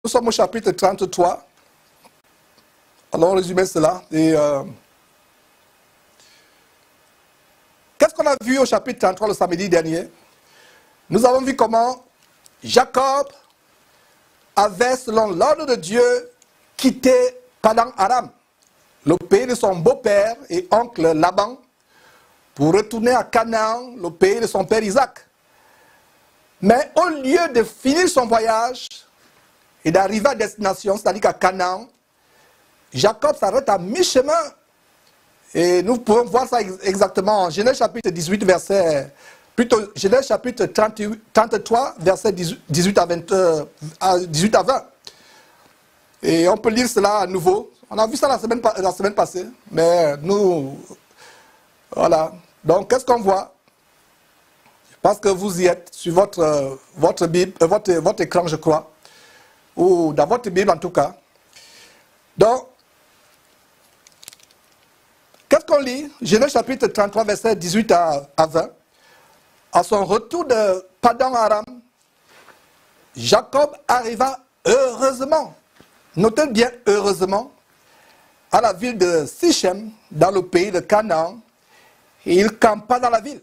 Nous sommes au chapitre 33. Allons résumer cela. Et qu'est-ce qu'on a vu au chapitre 33 le samedi dernier? Nous avons vu comment Jacob avait, selon l'ordre de Dieu, quitté Padan-Aram, le pays de son beau-père et oncle Laban, pour retourner à Canaan, le pays de son père Isaac. Mais au lieu de finir son voyage et d'arriver à destination, c'est-à-dire qu'à Canaan, Jacob s'arrête à mi-chemin. Et nous pouvons voir ça exactement en Genèse chapitre 18, Genèse chapitre 33, verset 18 à 20. Et on peut lire cela à nouveau. On a vu ça la semaine passée, mais nous, voilà. Donc, qu'est-ce qu'on voit? Parce que vous y êtes sur votre Bible, votre écran, je crois, ou dans votre Bible en tout cas. Donc, qu'est-ce qu'on lit? Genèse chapitre 33, verset 18 à 20. À son retour de Padan-Aram, Jacob arriva heureusement, notez bien heureusement, à la ville de Sichem, dans le pays de Canaan, et il campa dans la ville.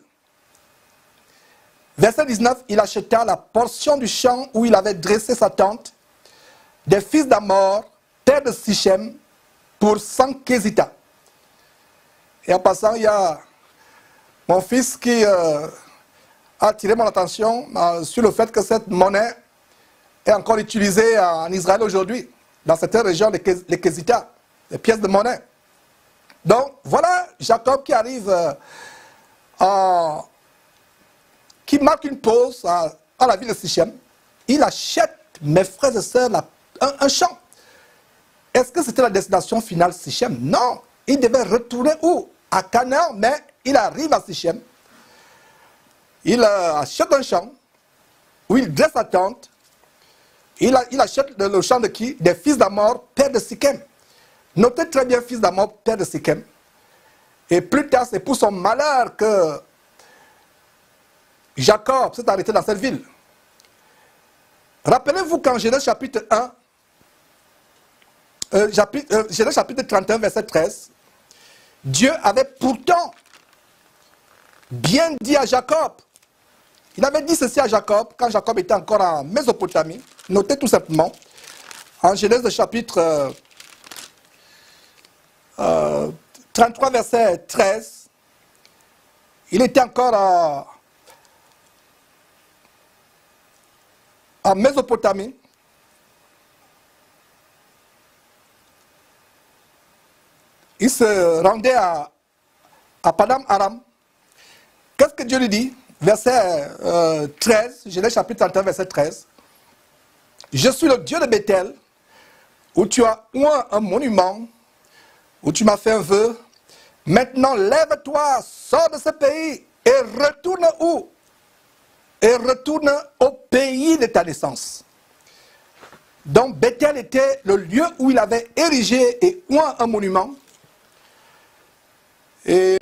Verset 19, il acheta la portion du champ où il avait dressé sa tente des fils d'Amor, père de Sichem, pour 100 késitas. Et en passant, il y a mon fils qui a attiré mon attention sur le fait que cette monnaie est encore utilisée en Israël aujourd'hui, dans certaines régions, les késitas, les pièces de monnaie. Donc, voilà Jacob qui arrive, qui marque une pause à la ville de Sichem. Il achète, mes frères et sœurs, un champ. Est-ce que c'était la destination finale Sichem? Non. Il devait retourner où? À Canaan, mais il arrive à Sichem. Il achète un champ où il dresse sa tente. Il achète le champ de qui? Des fils d'Amor, père de Sichem. Notez très bien, fils d'Amor, père de Sichem. Et plus tard, c'est pour son malheur que Jacob s'est arrêté dans cette ville. Rappelez-vous qu'en Genèse chapitre 1, Genèse chapitre 31, verset 13, Dieu avait pourtant bien dit à Jacob. Il avait dit ceci à Jacob, quand Jacob était encore en Mésopotamie. Notez tout simplement, en Genèse chapitre 33, verset 13, il était encore en Mésopotamie. Il se rendait à Padan-Aram. Qu'est-ce que Dieu lui dit? Verset 13, Genèse chapitre 31, verset 13. Je suis le Dieu de Bethel, où tu as oint un monument, où tu m'as fait un vœu. Maintenant, lève-toi, sors de ce pays et retourne où? Et retourne au pays de ta naissance. Donc, Bethel était le lieu où il avait érigé et oint un monument. Et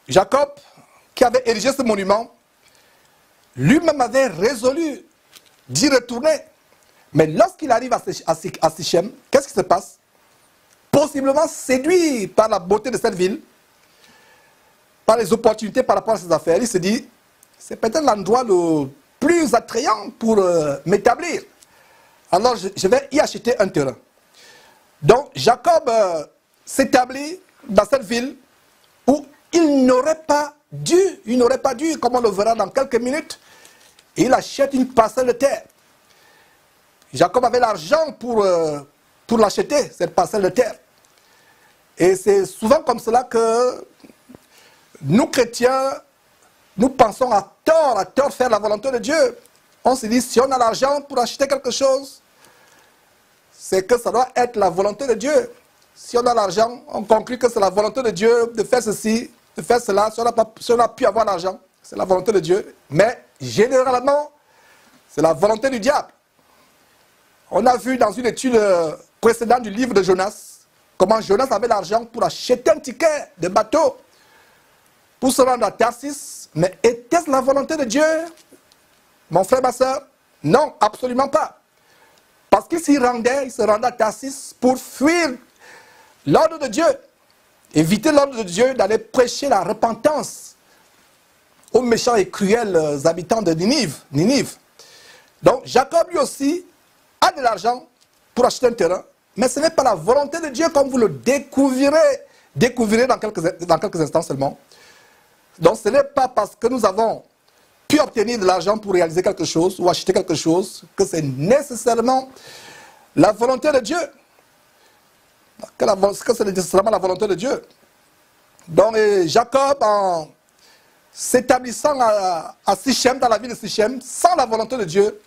Jacob, qui avait érigé ce monument, lui-même avait résolu d'y retourner. Mais lorsqu'il arrive à Sichem, qu'est-ce qui se passe? Possiblement séduit par la beauté de cette ville, par les opportunités par rapport à ses affaires, il se dit, c'est peut-être l'endroit le plus attrayant pour m'établir. Alors je vais y acheter un terrain. Donc Jacob s'établit dans cette ville où il n'aurait pas dû, comme on le verra dans quelques minutes, il achète une parcelle de terre. Jacob avait l'argent pour l'acheter, cette parcelle de terre. Et c'est souvent comme cela que nous, chrétiens, nous pensons à tort faire la volonté de Dieu. On se dit, si on a l'argent pour acheter quelque chose, c'est que ça doit être la volonté de Dieu. Si on a l'argent, on conclut que c'est la volonté de Dieu de faire ceci, de faire cela. Si on a pu avoir l'argent, c'est la volonté de Dieu. Mais généralement, c'est la volonté du diable. On a vu dans une étude précédente du livre de Jonas, comment Jonas avait l'argent pour acheter un ticket de bateau pour se rendre à Tarsis. Mais était-ce la volonté de Dieu? Mon frère, ma soeur, Non, absolument pas. Parce qu'il s'y rendait, il se rendait à Tarsis pour fuir l'ordre de Dieu. Éviter l'ordre de Dieu d'aller prêcher la repentance aux méchants et cruels habitants de Ninive. Donc Jacob lui aussi a de l'argent pour acheter un terrain, mais ce n'est pas la volonté de Dieu comme vous le découvrirez dans quelques instants seulement. Donc ce n'est pas parce que nous avons pu obtenir de l'argent pour réaliser quelque chose ou acheter quelque chose que c'est nécessairement la volonté de Dieu. Que c'est nécessairement la volonté de Dieu. Donc Jacob, en s'établissant à Sichem, dans la ville de Sichem, sans la volonté de Dieu,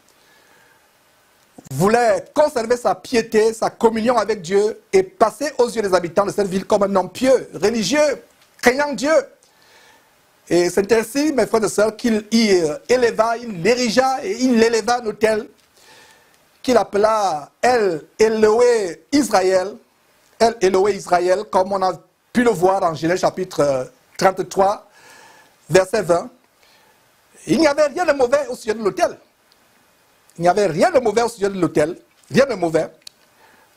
voulait conserver sa piété, sa communion avec Dieu et passer aux yeux des habitants de cette ville comme un homme pieux, religieux, craignant Dieu. Et c'est ainsi, mes frères et sœurs, qu'il éleva un autel qu'il appela El Eloé Israël, El Eloé Israël, comme on a pu le voir en Genèse chapitre 33, verset 20. Il n'y avait rien de mauvais au sujet de l'autel. Il n'y avait rien de mauvais au sujet de l'autel, rien de mauvais.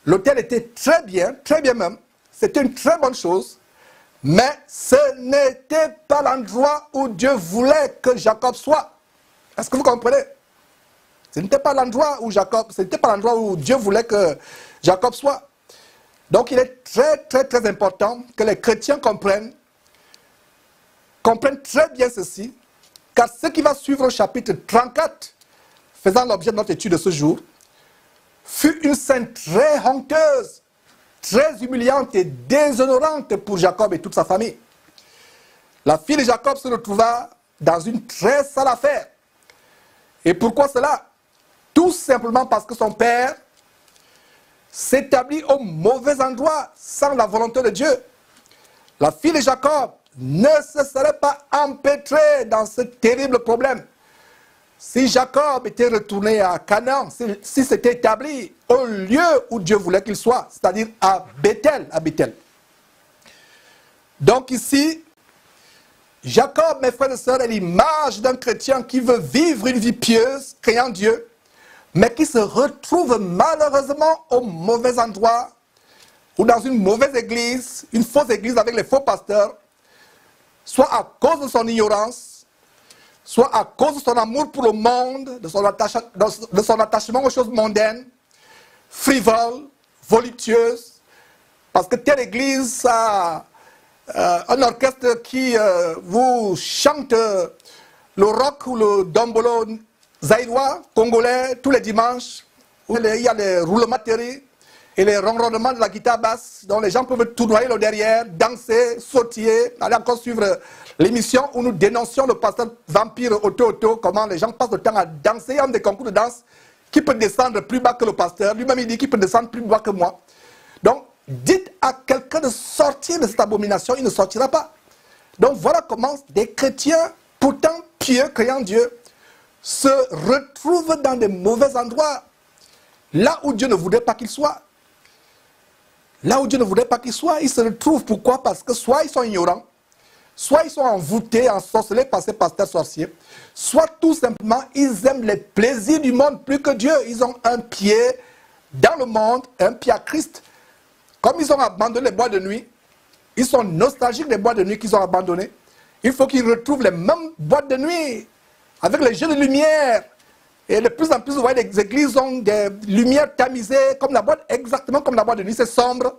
L'autel était très bien même. C'était une très bonne chose. Mais ce n'était pas l'endroit où Dieu voulait que Jacob soit. Est-ce que vous comprenez? Ce n'était pas l'endroit où Dieu voulait que Jacob soit. Donc il est très important que les chrétiens comprennent très bien ceci, car ce qui va suivre au chapitre 34, faisant l'objet de notre étude de ce jour, fut une scène très honteuse, très humiliante et déshonorante pour Jacob et toute sa famille. La fille de Jacob se retrouva dans une très sale affaire. Et pourquoi cela? Tout simplement parce que son père s'établit au mauvais endroit sans la volonté de Dieu. La fille de Jacob ne se serait pas empêtrée dans ce terrible problème si Jacob était retourné à Canaan, si s'était établi au lieu où Dieu voulait qu'il soit, c'est-à-dire à Bethel. Donc ici, Jacob, mes frères et sœurs, est l'image d'un chrétien qui veut vivre une vie pieuse, craignant Dieu, mais qui se retrouve malheureusement au mauvais endroit ou dans une mauvaise église, une fausse église avec les faux pasteurs, soit à cause de son ignorance, soit à cause de son amour pour le monde, de son attachement aux choses mondaines, frivoles, voluptueuses, parce que telle église a un orchestre qui vous chante le rock ou le dombolo zaïrois, congolais, tous les dimanches, où il y a les roulements de terre et les ronronnements de la guitare basse, dont les gens peuvent tournoyer le derrière, danser, sautiller, aller encore suivre l'émission où nous dénoncions le pasteur vampire Otto, comment les gens passent le temps à danser. Il y a des concours de danse qui peut descendre plus bas que le pasteur. Lui-même, il dit qu'il peut descendre plus bas que moi. Donc, dites à quelqu'un de sortir de cette abomination, il ne sortira pas. Donc, voilà comment des chrétiens, pourtant pieux, craignant Dieu, se retrouvent dans des mauvais endroits, là où Dieu ne voudrait pas qu'ils soient. Là où Dieu ne voudrait pas qu'ils soient, ils se retrouvent. Pourquoi? Parce que soit ils sont ignorants, soit ils sont envoûtés, ensorcelés par ces pasteurs sorciers, soit tout simplement ils aiment les plaisirs du monde plus que Dieu. Ils ont un pied dans le monde, un pied à Christ. Comme ils ont abandonné les boîtes de nuit, ils sont nostalgiques des boîtes de nuit qu'ils ont abandonnées. Il faut qu'ils retrouvent les mêmes boîtes de nuit, avec les jeux de lumière. Et de plus en plus, vous voyez, les églises ont des lumières tamisées, comme la boîte, exactement comme la boîte de nuit, c'est sombre.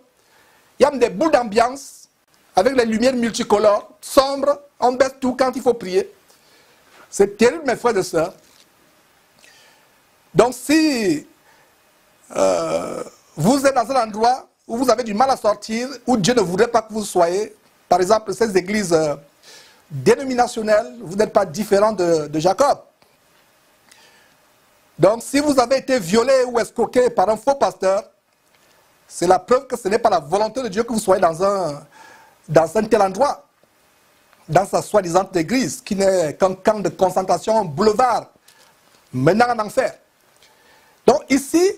Il y a des boules d'ambiance, avec les lumières multicolores, sombres, on baisse tout quand il faut prier. C'est terrible, mes frères et sœurs. Donc si vous êtes dans un endroit où vous avez du mal à sortir, où Dieu ne voudrait pas que vous soyez, par exemple ces églises dénominationnelles, vous n'êtes pas différent de Jacob. Donc si vous avez été violé ou escroqué par un faux pasteur, c'est la preuve que ce n'est pas la volonté de Dieu que vous soyez dans un tel endroit, dans sa soi-disant église, qui n'est qu'un camp de concentration, un boulevard, menant en enfer. Donc ici,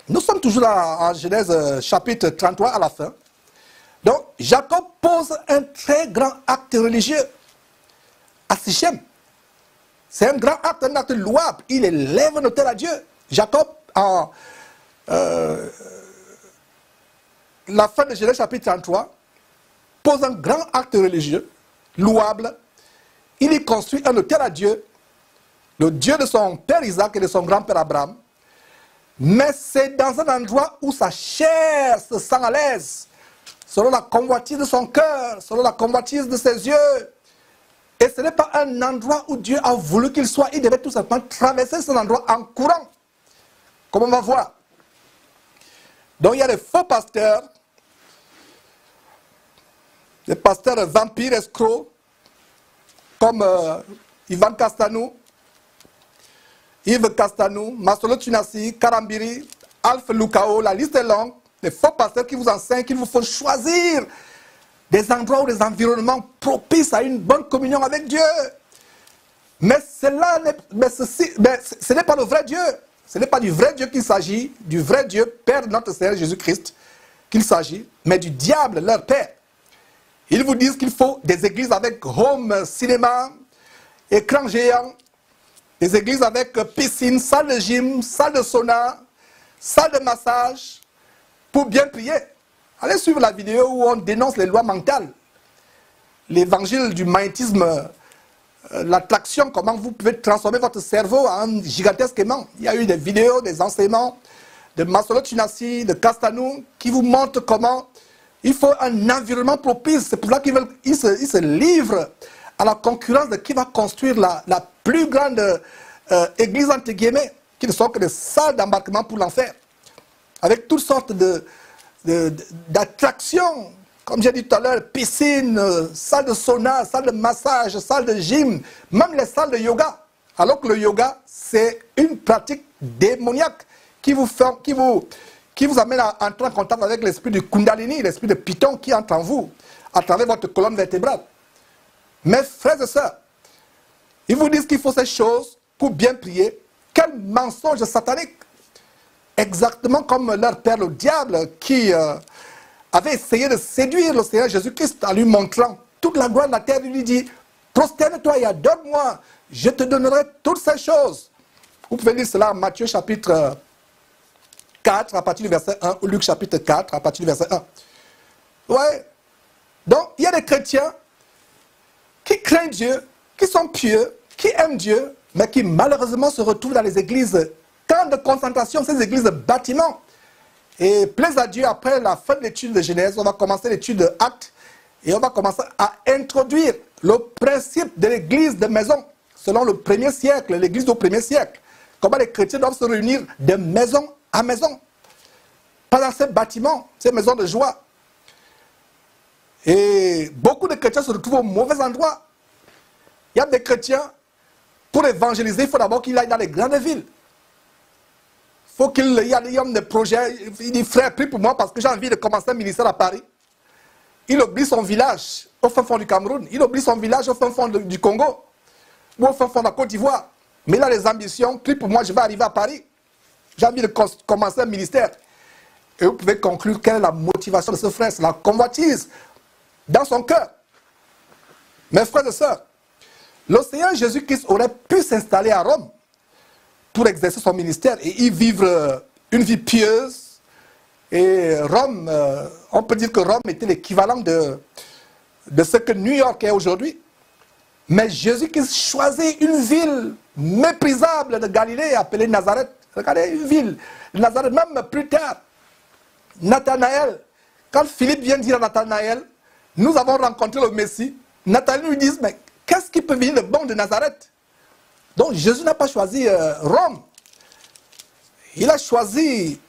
nous sommes toujours en Genèse chapitre 33 à la fin. Donc Jacob pose un très grand acte religieux à Sichem. C'est un grand acte, un acte louable. Il élève un autel à Dieu. Jacob, en la fin de Genèse chapitre 33, pose un grand acte religieux, louable. Il y construit un autel à Dieu, le Dieu de son père Isaac et de son grand-père Abraham. Mais c'est dans un endroit où sa chair se sent à l'aise, selon la convoitise de son cœur, selon la convoitise de ses yeux. Et ce n'est pas un endroit où Dieu a voulu qu'il soit. Il devait tout simplement traverser cet endroit en courant, comme on va voir. Donc il y a des faux pasteurs, des pasteurs vampires, escrocs, comme Ivan Castanou, Yves Castanou, Masolo Tunasi, Karambiri, Alpha Lukao, la liste est longue. Des faux pasteurs qui vous enseignent qu'il vous faut choisir des endroits ou des environnements propices à une bonne communion avec Dieu. Mais ce n'est pas le vrai Dieu. Ce n'est pas du vrai Dieu qu'il s'agit, du vrai Dieu, Père de notre Seigneur Jésus-Christ, qu'il s'agit, mais du diable, leur père. Ils vous disent qu'il faut des églises avec home cinéma, écran géant, des églises avec piscine, salle de gym, salle de sauna, salle de massage, pour bien prier. Allez suivre la vidéo où on dénonce les lois mentales, l'évangile du magnétisme, l'attraction, comment vous pouvez transformer votre cerveau en gigantesque aimant. Il y a eu des vidéos, des enseignements de Masolo Tunasi, de Castanou, qui vous montrent comment il faut un environnement propice. C'est pour ça qu'ils se livrent à la concurrence de qui va construire la plus grande église, entre guillemets, qui ne sont que des salles d'embarquement pour l'enfer, avec toutes sortes d'attractions, comme j'ai dit tout à l'heure, piscine, salle de sauna, salle de massage, salle de gym, même les salles de yoga. Alors que le yoga, c'est une pratique démoniaque qui vous amène à entrer en contact avec l'esprit du Kundalini, l'esprit de Python qui entre en vous, à travers votre colonne vertébrale. Mes frères et sœurs, ils vous disent qu'il faut ces choses pour bien prier. Quel mensonge satanique! Exactement comme leur père, le diable, qui avait essayé de séduire le Seigneur Jésus-Christ en lui montrant toute la gloire de la terre. Il lui dit, prosterne-toi et adore-moi, je te donnerai toutes ces choses. Vous pouvez lire cela en Matthieu chapitre 4 à partir du verset 1, ou Luc chapitre 4 à partir du verset 1. Ouais. Donc, il y a des chrétiens qui craignent Dieu, qui sont pieux, qui aiment Dieu, mais qui malheureusement se retrouvent dans les églises, camps de concentration, ces églises de bâtiments. Et plaise à Dieu, après la fin de l'étude de Genèse, on va commencer l'étude de Actes, et on va commencer à introduire le principe de l'église de maison, selon le premier siècle, l'église du premier siècle. Comment les chrétiens doivent se réunir de maison à maison, pas dans ces bâtiments, ces maisons de joie. Et beaucoup de chrétiens se retrouvent au mauvais endroit. Il y a des chrétiens, pour évangéliser, il faut d'abord qu'il aille dans les grandes villes. Il faut qu'il y ait des projets. Il dit, frère, prie pour moi parce que j'ai envie de commencer un ministère à Paris. Il oublie son village au fin fond du Cameroun. Il oublie son village au fin fond du Congo. Ou au fin fond de la Côte d'Ivoire. Mais il a les ambitions, prie pour moi, je vais arriver à Paris. J'ai envie de commencer un ministère. Et vous pouvez conclure quelle est la motivation de ce frère. C'est la convoitise dans son cœur. Mes frères et sœurs, le Seigneur Jésus-Christ aurait pu s'installer à Rome pour exercer son ministère et y vivre une vie pieuse. Et Rome, on peut dire que Rome était l'équivalent de ce que New York est aujourd'hui. Mais Jésus-Christ choisit une ville méprisable de Galilée appelée Nazareth. Regardez, une ville de Nazareth, même plus tard. Nathanaël, quand Philippe vient dire à Nathanaël, nous avons rencontré le Messie, Nathanaël lui dit, mais qu'est-ce qui peut venir de bon de Nazareth? Donc Jésus n'a pas choisi Rome. Il a choisi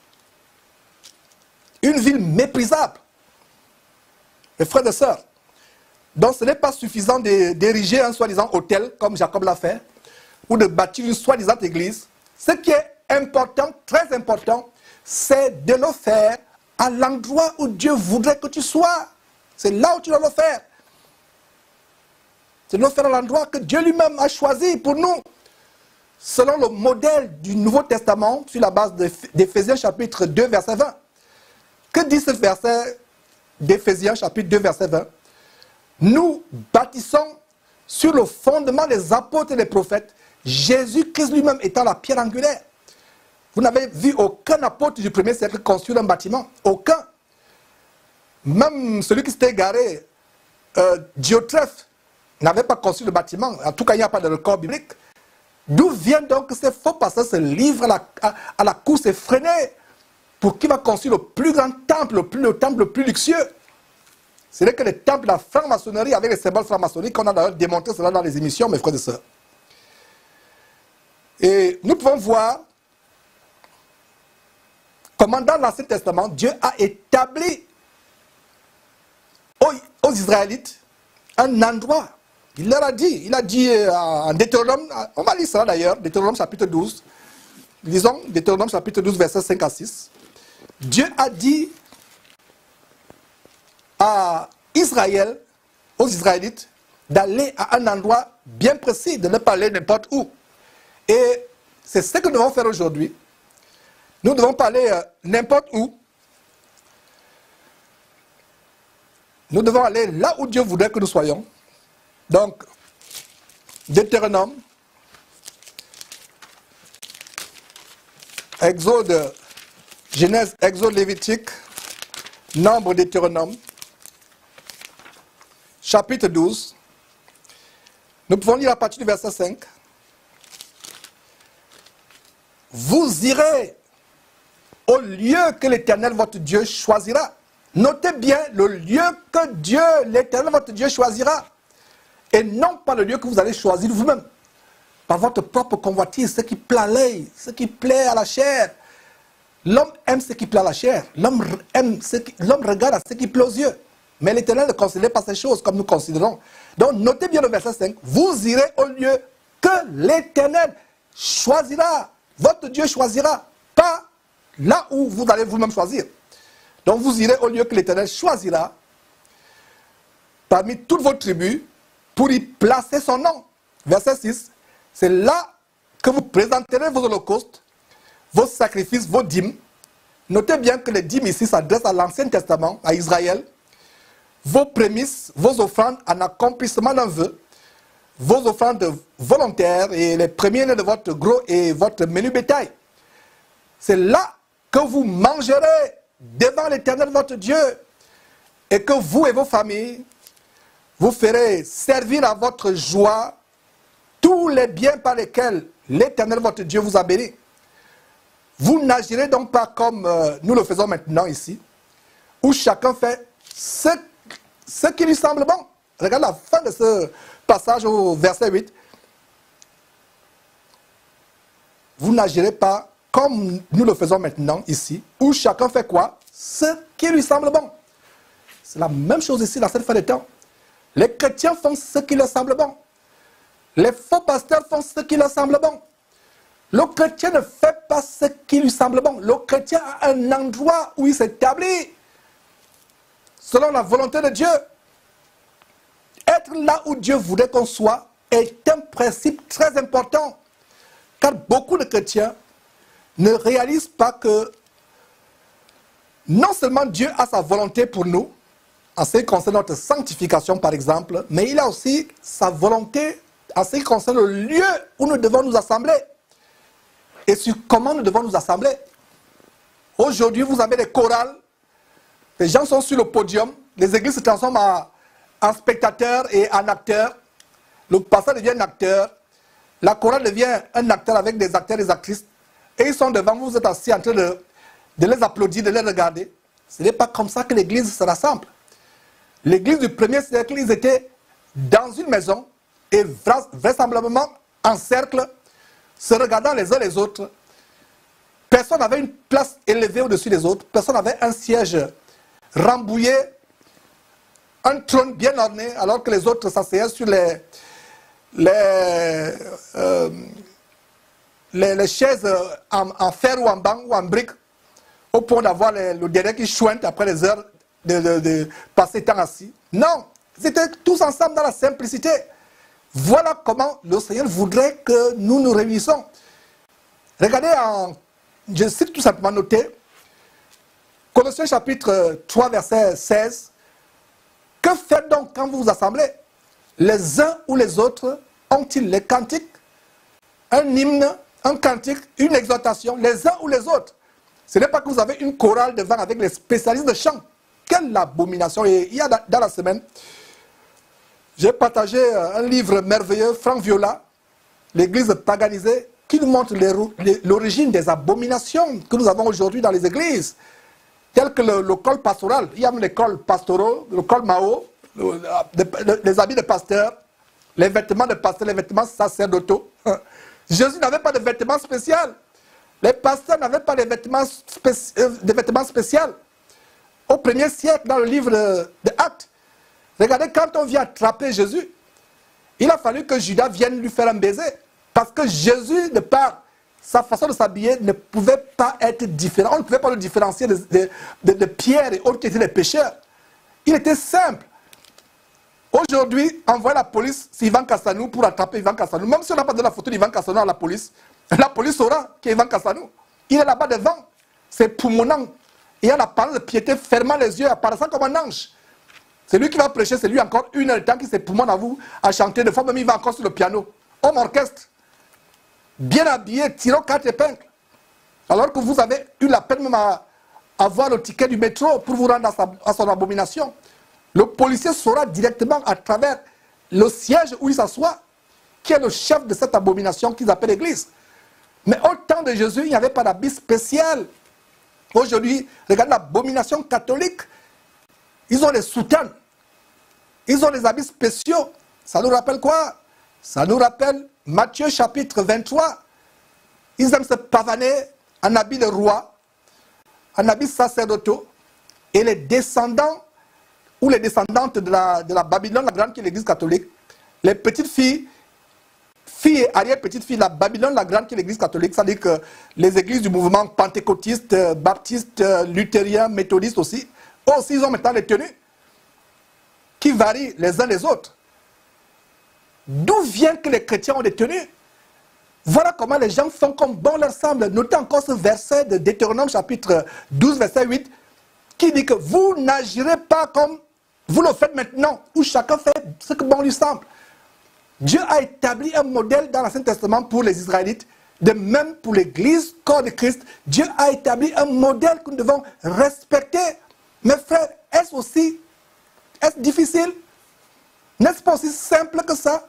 une ville méprisable. Mes frères et sœurs, donc ce n'est pas suffisant d'ériger un soi-disant hôtel, comme Jacob l'a fait, ou de bâtir une soi-disant église. Ce qui est important, très important, c'est de le faire à l'endroit où Dieu voudrait que tu sois. C'est là où tu dois le faire. C'est de le faire à l'endroit que Dieu lui-même a choisi pour nous. Selon le modèle du Nouveau Testament, sur la base d'Éphésiens chapitre 2, verset 20. Que dit ce verset d'Éphésiens chapitre 2, verset 20? Nous bâtissons sur le fondement des apôtres et des prophètes, Jésus-Christ lui-même étant la pierre angulaire. Vous n'avez vu aucun apôtre du premier siècle construire un bâtiment. Aucun. Même celui qui s'était égaré, Diotrephe, n'avait pas construit le bâtiment. En tout cas, il n'y a pas de record biblique. D'où vient donc ces faux pasteurs se livrent à la course effrénée pour qui va construire le plus grand temple, le temple le plus luxueux. Ce n'est que les temples de la franc-maçonnerie avec les symboles franc-maçonniques qu'on a d'ailleurs démontré cela dans les émissions, mes frères et sœurs. Et nous pouvons voir comment dans l'Ancien Testament, Dieu a établi aux Israélites un endroit. Il leur a dit, en Deutéronome, on va lire ça d'ailleurs, Deutéronome chapitre 12, lisons Deutéronome chapitre 12, versets 5 à 6. Dieu a dit à Israël, aux Israélites, d'aller à un endroit bien précis, de ne pas aller n'importe où. Et c'est ce que nous devons faire aujourd'hui. Nous devons pas aller n'importe où. Nous devons aller là où Dieu voudrait que nous soyons. Donc, Deutéronome, Exode, Genèse, Exode, Lévitique, Nombre, Deutéronome, chapitre 12. Nous pouvons lire à partir du verset 5. Vous irez au lieu que l'Éternel votre Dieu choisira. Notez bien le lieu que Dieu, l'Éternel votre Dieu choisira. Et non pas le lieu que vous allez choisir vous-même. Par votre propre convoitise, ce qui plaît à l'œil, ce qui plaît à la chair. L'homme aime ce qui plaît à la chair. L'homme regarde à ce qui plaît aux yeux. Mais l'Éternel ne considère pas ces choses comme nous considérons. Donc notez bien le verset 5. Vous irez au lieu que l'Éternel choisira. Votre Dieu choisira. Pas là où vous allez vous-même choisir. Donc vous irez au lieu que l'Éternel choisira parmi toutes vos tribus pour y placer son nom. Verset 6. C'est là que vous présenterez vos holocaustes, vos sacrifices, vos dîmes. Notez bien que les dîmes ici s'adressent à l'Ancien Testament, à Israël. Vos prémices, vos offrandes en accomplissement d'un vœu, vos offrandes volontaires et les premiers-nés de votre gros et votre menu bétail. C'est là que vous mangerez devant l'Éternel votre Dieu et que vous et vos familles, vous ferez servir à votre joie tous les biens par lesquels l'Éternel votre Dieu vous a béni. Vous n'agirez donc pas comme nous le faisons maintenant ici, où chacun fait ce qui lui semble bon. Regarde la fin de ce passage au verset 8. Vous n'agirez pas comme nous le faisons maintenant ici, où chacun fait quoi? Ce qui lui semble bon. C'est la même chose ici dans cette fin de temps. Les chrétiens font ce qui leur semble bon. Les faux pasteurs font ce qui leur semble bon. Le chrétien ne fait pas ce qui lui semble bon. Le chrétien a un endroit où il s'établit selon la volonté de Dieu. Être là où Dieu voudrait qu'on soit est un principe très important. Car beaucoup de chrétiens ne réalisent pas que non seulement Dieu a sa volonté pour nous, en ce qui concerne notre sanctification par exemple, mais il a aussi sa volonté en ce qui concerne le lieu où nous devons nous assembler. Et sur comment nous devons nous assembler. Aujourd'hui, vous avez des chorales, les gens sont sur le podium, les églises se transforment en spectateurs et en acteurs. Le pasteur devient un acteur, la chorale devient un acteur avec des acteurs et des actrices. Et ils sont devant vous, vous êtes assis en train de les applaudir, de les regarder. Ce n'est pas comme ça que l'église se rassemble. L'église du premier siècle, ils étaient dans une maison et vraisemblablement en cercle, se regardant les uns les autres. Personne n'avait une place élevée au-dessus des autres. Personne n'avait un siège rambouillé, un trône bien orné, alors que les autres s'asseyaient sur les chaises en fer ou en banc ou en brique, au point d'avoir le dernier qui chouinte après les heures de passer temps assis. Non, ils étaient tous ensemble dans la simplicité. Voilà comment le Seigneur voudrait que nous nous réunissons. Regardez, je cite tout simplement, noté, Colossiens chapitre 3, verset 16. Que faites donc quand vous vous assemblez? Les uns ou les autres ont-ils les cantiques? un hymne, un cantique, une exhortation, les uns ou les autres. Ce n'est pas que vous avez une chorale devant avec les spécialistes de chant. Quelle abomination! Et il y a dans la semaine, j'ai partagé un livre merveilleux, Franck Viola, l'Église paganisée, qui nous montre l'origine des abominations que nous avons aujourd'hui dans les églises, telles que le col pastoral. Il y a les cols pastoraux, le col Mao, les habits de pasteur, les vêtements de pasteur, les vêtements sacerdotaux. Jésus n'avait pas de vêtements spéciaux. Les pasteurs n'avaient pas de vêtements spéciaux. Au 1er siècle, dans le livre des Actes, regardez, quand on vient attraper Jésus, il a fallu que Judas vienne lui faire un baiser. Parce que Jésus, de par sa façon de s'habiller, ne pouvait pas être différent. On ne pouvait pas le différencier de Pierre et autres qui étaient des pécheurs. Il était simple. Aujourd'hui, envoie la police sur Ivan Kassanou pour attraper Ivan Kassanou. Même si on n'a pas de la photo d'Ivan Kassanou à la police saura qui est Ivan Kassanou. Il est là-bas devant. C'est poumonant. Il y a la parole de piété, fermant les yeux, apparaissant comme un ange. C'est lui qui va prêcher, c'est lui encore 1 heure de temps qui s'époumonne à vous, à chanter. De fois même, il va encore sur le piano. Homme orchestre. Bien habillé, tirant 4 épingles. Alors que vous avez eu la peine même à avoir le ticket du métro pour vous rendre à son abomination. Le policier saura directement à travers le siège où il s'assoit qui est le chef de cette abomination qu'ils appellent l'Église. Mais au temps de Jésus, il n'y avait pas d'habit spécial. Aujourd'hui, regardez l'abomination catholique. Ils ont les soutanes. Ils ont les habits spéciaux. Ça nous rappelle quoi? Ça nous rappelle Matthieu chapitre 23. Ils aiment se pavaner en habit de roi, en habit sacerdotaux. Et les descendants ou les descendantes de la Babylone, la grande qui est l'église catholique, les petites filles et arrière-petites-filles de la Babylone, la grande qui est l'église catholique, c'est-à-dire que les églises du mouvement pentecôtiste, baptiste, luthérien, méthodiste aussi, eux aussi ils ont maintenant les tenues qui varient les uns les autres. D'où vient que les chrétiens ont des tenues? Voilà comment les gens font comme bon leur semble. Notez encore ce verset de Deutéronome chapitre 12, verset 8, qui dit que vous n'agirez pas comme vous le faites maintenant, où chacun fait ce que bon lui semble. Dieu a établi un modèle dans l'Ancien Testament pour les Israélites, de même pour l'Église, corps de Christ. Dieu a établi un modèle que nous devons respecter. Mes frères, est-ce difficile? N'est-ce pas aussi simple que ça?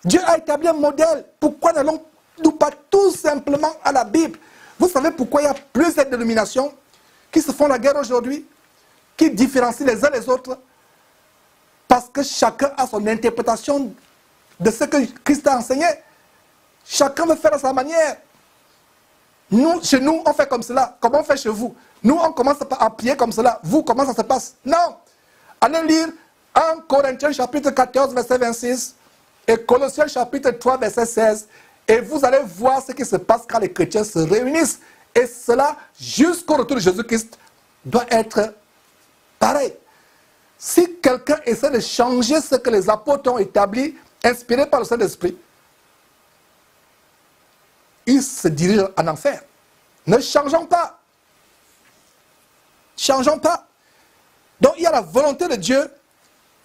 Dieu a établi un modèle. Pourquoi n'allons-nous pas tout simplement à la Bible? Vous savez pourquoi il y a plusieurs dénominations qui se font la guerre aujourd'hui, qui différencient les uns les autres? Parce que chacun a son interprétation de ce que Christ a enseigné. Chacun veut faire à sa manière. Nous, chez nous, on fait comme cela. Comment on fait chez vous? Nous, on commence à prier comme cela. Vous, comment ça se passe? Non. Allez lire 1 Corinthiens chapitre 14, verset 26 et Colossiens chapitre 3, verset 16. Et vous allez voir ce qui se passe quand les chrétiens se réunissent. Et cela, jusqu'au retour de Jésus-Christ, doit être pareil. Si quelqu'un essaie de changer ce que les apôtres ont établi, inspirés par le Saint-Esprit, il se dirige en enfer. Ne changeons pas. Changeons pas. Donc il y a la volonté de Dieu,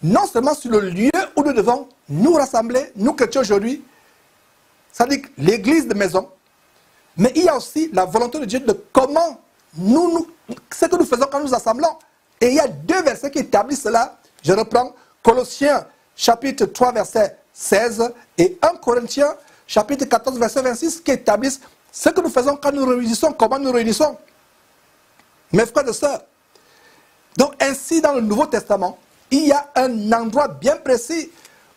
non seulement sur le lieu où nous devons nous rassembler, nous chrétiens aujourd'hui, c'est-à-dire l'église de maison, mais il y a aussi la volonté de Dieu de comment ce que nous faisons quand nous nous assemblons. Et il y a 2 versets qui établissent cela. Je reprends Colossiens chapitre 3, verset 16 et 1 Corinthiens chapitre 14, verset 26 qui établissent ce que nous faisons quand nous réunissons, comment nous réunissons. Mes frères et sœurs, donc ainsi dans le Nouveau Testament, il y a un endroit bien précis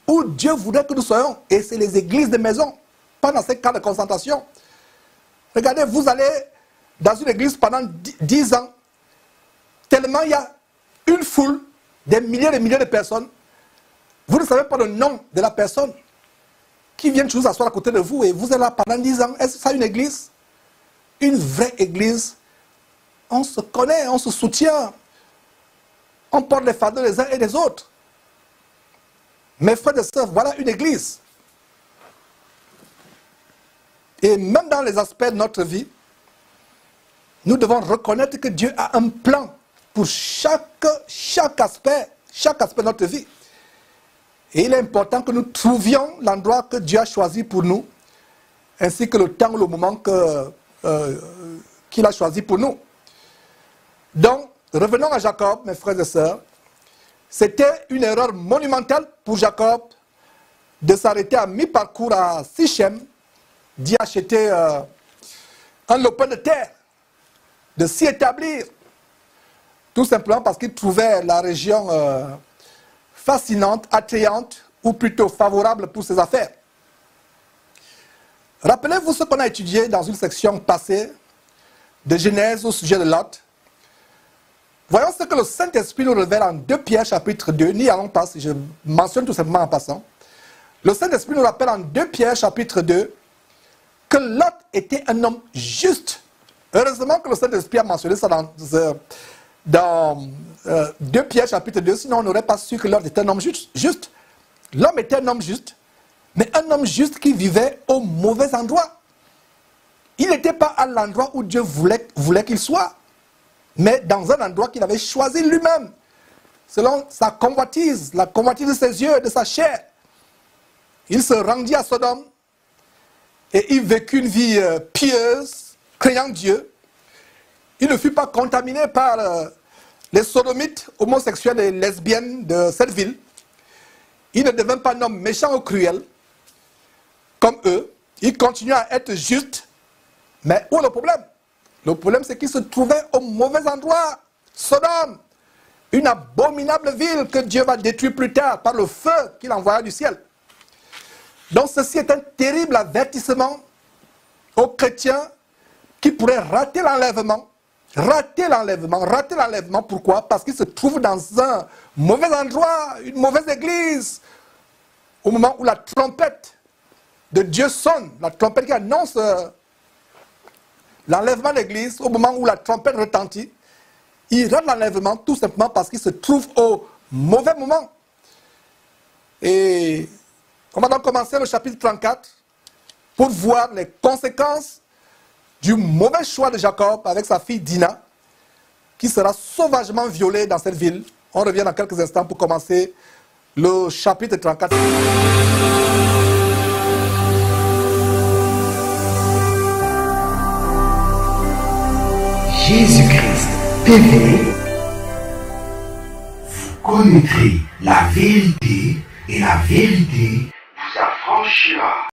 où Dieu voudrait que nous soyons, et c'est les églises de maison, pas dans ces camps de concentration. Regardez, vous allez dans une église pendant 10 ans, tellement il y a une foule, des milliers et milliers de personnes, vous ne savez pas le nom de la personne qui vient toujours s'asseoir à côté de vous et vous êtes là pendant 10 ans. Est-ce que ça une église? Une vraie église. On se connaît, on se soutient. On porte les fardeaux les uns et les autres. Mes frères et sœurs, voilà une église. Et même dans les aspects de notre vie, nous devons reconnaître que Dieu a un plan pour chaque aspect de notre vie. Et il est important que nous trouvions l'endroit que Dieu a choisi pour nous ainsi que le temps, le moment qu'il a choisi pour nous. Donc, revenons à Jacob, mes frères et sœurs. C'était une erreur monumentale pour Jacob de s'arrêter à mi-parcours à Sichem, d'y acheter un lopin de terre, de s'y établir, tout simplement parce qu'il trouvait la région fascinante, attrayante, ou plutôt favorable pour ses affaires. Rappelez-vous ce qu'on a étudié dans une section passée de Genèse au sujet de Lot. Voyons ce que le Saint-Esprit nous révèle en 2 Pierre chapitre 2. N'y allons pas, si je mentionne tout simplement en passant. Le Saint-Esprit nous rappelle en 2 Pierre chapitre 2 que Lot était un homme juste. Heureusement que le Saint-Esprit a mentionné ça dans 2 Pierre chapitre 2, sinon on n'aurait pas su que Lot était un homme juste. L'homme était un homme juste, mais un homme juste qui vivait au mauvais endroit. Il n'était pas à l'endroit où Dieu voulait qu'il soit, mais dans un endroit qu'il avait choisi lui-même, selon sa convoitise, la convoitise de ses yeux, de sa chair. Il se rendit à Sodome et il vécut une vie pieuse, craignant Dieu. Il ne fut pas contaminé par les sodomites, homosexuels et lesbiennes de cette ville. Il ne devint pas un homme méchant ou cruel, comme eux. Il continua à être juste. Mais où est le problème? Le problème, c'est qu'il se trouvait au mauvais endroit. Sodome, une abominable ville que Dieu va détruire plus tard par le feu qu'il envoya du ciel. Donc ceci est un terrible avertissement aux chrétiens qui pourraient rater l'enlèvement. Rater l'enlèvement, pourquoi? Parce qu'ils se trouvent dans un mauvais endroit, une mauvaise église, au moment où la trompette de Dieu sonne, la trompette qui annonce l'enlèvement de l'église, au moment où la trompette retentit, il rate l'enlèvement tout simplement parce qu'il se trouve au mauvais moment. Et on va donc commencer le chapitre 34 pour voir les conséquences du mauvais choix de Jacob avec sa fille Dina, qui sera sauvagement violée dans cette ville. On revient dans quelques instants pour commencer le chapitre 34. Jésus-Christ TV, vous connaîtrez la vérité et la vérité vous affranchira.